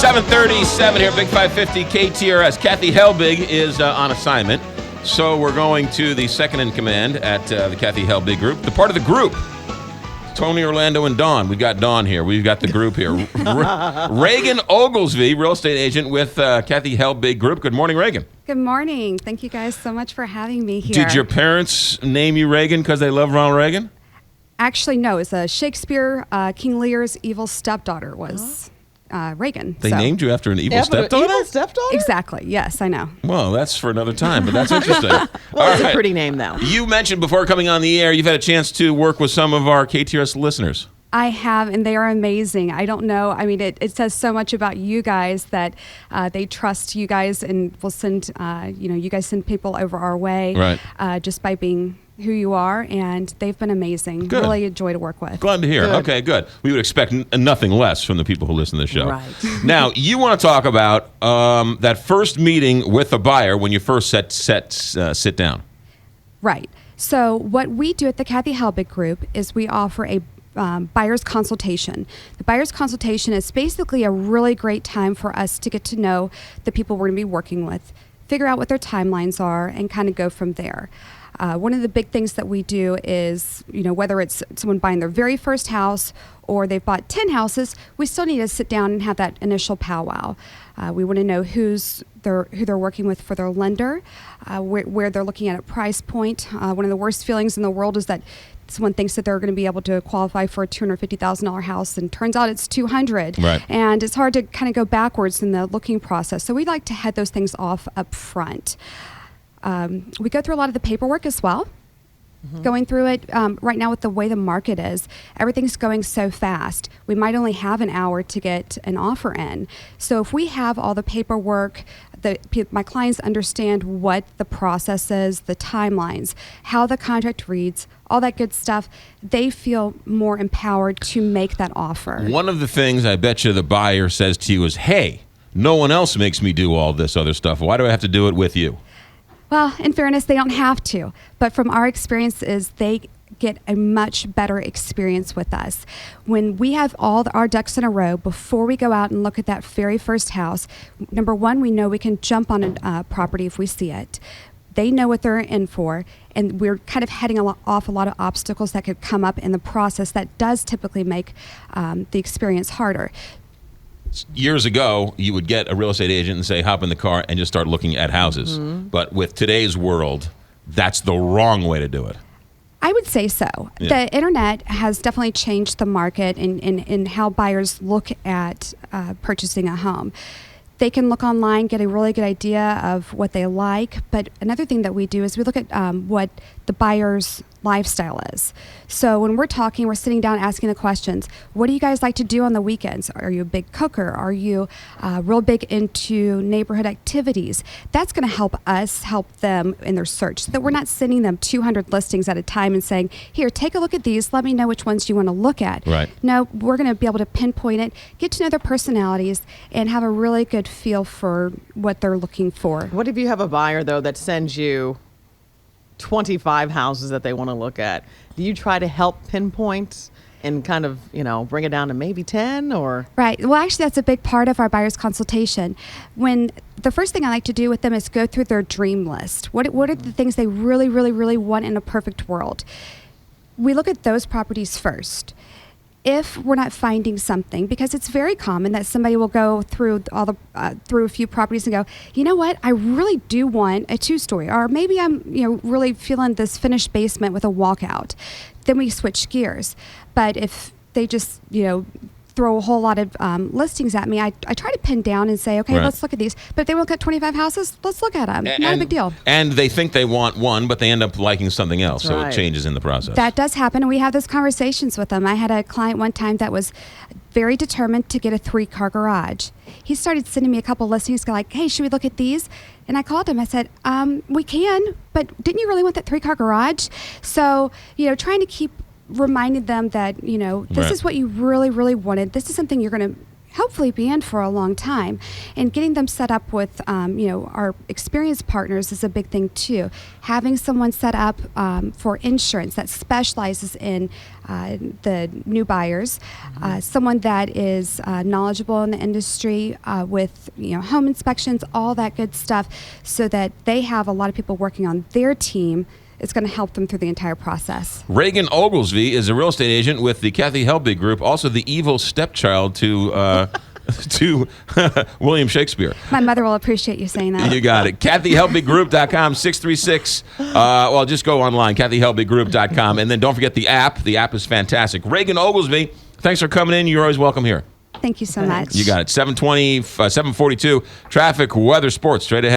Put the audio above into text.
7:37 here, Big 550 KTRS. Kathy Helbig is on assignment, so we're going to the second in command at the Kathy Helbig group. The part of the group, Tony, Orlando, and Dawn. We got Dawn here. We've got the group here. Reagan Oglesby, real estate agent with Kathy Helbig Group. Good morning, Reagan. Good morning. Thank you guys so much for having me here. Did your parents name you Reagan because they love Ronald Reagan? Actually, no. It's a Shakespeare. King Lear's evil stepdaughter was Reagan. They named you after an evil stepdaughter? Evil stepdaughter? Exactly. Yes, I know. Well, that's for another time, but that's interesting. Well, it's a pretty name, though. You mentioned before coming on the air, you've had a chance to work with some of our KTRS listeners. I have, and they are amazing. I don't know. I mean, it says so much about you guys that they trust you guys and will send, you guys send people over our way just by being who you are, and they've been amazing. Good. Really a joy to work with. Glad to hear. Good. Okay, good. We would expect nothing less from the people who listen to the show. Right. Now, you want to talk about that first meeting with a buyer when you first sit down. Right. So what we do at the Kathy Helbig Group is we offer a buyer's consultation. The buyer's consultation is basically a really great time for us to get to know the people we're going to be working with, figure out what their timelines are, and kind of go from there. One of the big things that we do is, whether it's someone buying their very first house or they've bought 10 houses, we still need to sit down and have that initial powwow. We want to know who they're working with for their lender, where they're looking at a price point. One of the worst feelings in the world is that someone thinks that they're going to be able to qualify for a $250,000 house, and turns out it's $200,000. Right. And it's hard to kind of go backwards in the looking process. So we like to head those things off up front. We go through a lot of the paperwork as well. Going through it right now with the way the market is, everything's going so fast. We might only have an hour to get an offer in. So if we have all the paperwork, my clients understand what the process is, the timelines, how the contract reads, all that good stuff, they feel more empowered to make that offer. One of the things I bet you the buyer says to you is, hey, no one else makes me do all this other stuff. Why do I have to do it with you? Well, in fairness, they don't have to. But from our experiences, they get a much better experience with us. When we have all our ducks in a row before we go out and look at that very first house, number one, we know we can jump on a property if we see it. They know what they're in for, and we're kind of heading off a lot of obstacles that could come up in the process that does typically make the experience harder. Years ago, you would get a real estate agent and say, hop in the car and just start looking at houses. But with today's world, that's the wrong way to do it. I would say so. Yeah. The internet has definitely changed the market in how buyers look at purchasing a home. They can look online, get a really good idea of what they like. But another thing that we do is we look at what the buyer's lifestyle is. So when we're talking, we're sitting down asking the questions. What do you guys like to do on the weekends? Are you a big cooker? Are you real big into neighborhood activities? That's going to help us help them in their search, so that we're not sending them 200 listings at a time and saying, here, take a look at these. Let me know which ones you want to look at. Right. No, we're going to be able to pinpoint it, get to know their personalities, and have a really good feel for what they're looking for. What if you have a buyer, though, that sends you 25 houses that they want to look at? Do you try to help pinpoint and kind of, bring it down to maybe 10 or? Right. Well, actually, that's a big part of our buyer's consultation. When the first thing I like to do with them is go through their dream list. What are the things they really, really, really want in a perfect world? We look at those properties first. If we're not finding something, because it's very common that somebody will go through through a few properties and go, you know what, I really do want a 2-story, or maybe I'm really feeling this finished basement with a walkout. Then we switch gears. But if they just throw a whole lot of listings at me, I try to pin down and say, okay, let's look at these. But if they look at 25 houses, let's look at them. Not a big deal. And they think they want one, but they end up liking something else. So it changes in the process. That does happen, and we have those conversations with them. I had a client one time that was very determined to get a 3-car garage. He started sending me a couple listings, like, hey, should we look at these? And I called him. I said, we can, but didn't you really want that 3-car garage? So, trying to keep reminding them that, this is what you really, really wanted. This is something you're going to hopefully be in for a long time. And getting them set up with, our experienced partners is a big thing too. Having someone set up for insurance that specializes in the new buyers, someone that is knowledgeable in the industry with home inspections, all that good stuff, so that they have a lot of people working on their team. It's going to help them through the entire process. Reagan Oglesby is a real estate agent with the Kathy Helbig Group, also the evil stepchild to to William Shakespeare. My mother will appreciate you saying that. You got it. KathyHelbiggroup.com, 636. Just go online, KathyHelbiggroup.com. And then don't forget the app. The app is fantastic. Reagan Oglesby, thanks for coming in. You're always welcome here. Thank you so much. You got it. 742. Traffic, weather, sports, straight ahead.